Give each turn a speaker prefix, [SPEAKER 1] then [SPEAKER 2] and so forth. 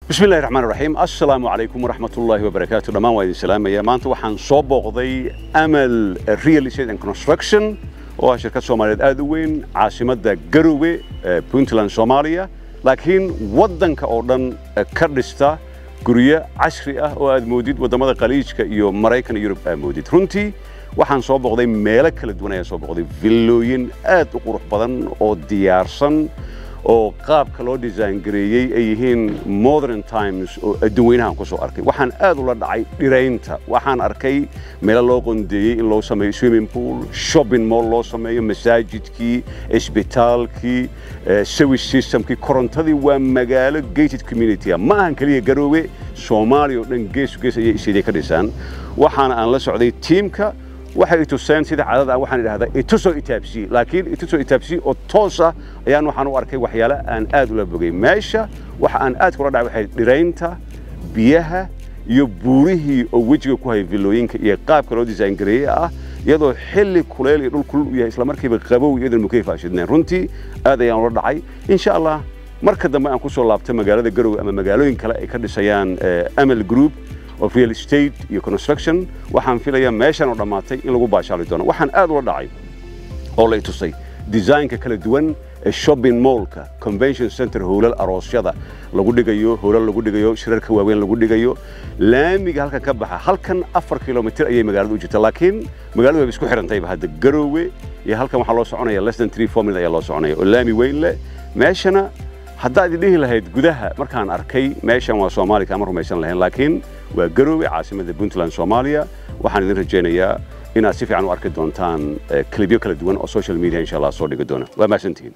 [SPEAKER 1] بسم الله الرحمن الرحيم السلام عليكم ورحمة الله وبركاته دمان وإذن سلام يا maanta waxaan soo booqday Amal Real Estate and Construction oo ah shirkad Soomaaliyeed aad u weyn caasimadda Garowe Puntland Soomaaliya laakiin wadanka oo dhan ka dhista guryo casri ah oo aad moodid wadamada Khaliijka iyo Mareykan iyo Yurub aad moodid runtii waxaan soo booqday meelo kala duwan ayaan soo booqday villooyin aad u qurux badan oo diyaarsan oo qaabka loo design gareeyay ay yihiin modern times oo adduunweynahan ku soo arkay waxaan aad ula dhacay dhiraynta waxaan arkay meel loo qondeeyay in loo sameeyo swimming pool shopping mall loo sameeyo masaajidkii isbitaalkii sewage systemkii korontadii waa magaalo gated community ma ahan kaliya Garowe Soomaaliya oo dhan gees ayay sidii ka dhisaan waxaan aan la socday teamka waxay tuseen sida caadada waxaan idhaahdaa ituso itaabsi laakiin ituso itaabsi oo toos ah ayaan waxaan u arkay waxyaalo aan aad ula bogay meesha waxa aan aad kula dhacay waxay dhiraynta biyaha iyo buurihii oo wajiga ku hay villooyinka iyo qaabka loo design gareeyay ah iyadoo xilli kuleel iyo dhul kulul u yahay isla markiiba qabow iyadoo mukayf ashidneen runtii aad ayaan ula dhacay insha Allah marka dambe aan ku soo laabtay magaalada Garowe ama magaalooyin kale ay ka dhisayaan Amal Group of real estate iyo construction waxaan filayaa meeshan oo dhamaatay in lagu baashaali doono waxaan aad ula dhacay oo la tusay design-ka kala duwan ee shopping mall-ka convention center hoolal aroosyada lagu dhigayo hoolal lagu dhigayo shirarka waaweyn lagu dhigayo laamiga halka ka baxa halkan 4 kilomitir ayay magaalada u jirtaa laakiin magaaladu way isku xirantay hadda Garowe iyo halkan waxa loo soconaya less than 3-4 minutes ayaa loo soconaya oo laami weyn leh meeshana haddaad idhihi lahayd gudaha markaan arkay meeshan waa Soomaaliya kama rumaysan lahayn laakiin waa Garowe caasimadda Puntland Soomaaliya waxaan idin rajaynayaa inaad si fiican u arki doontaan klibyo kala duwan oo social media insha Allah soo dhigi doona waa mahadsantihiin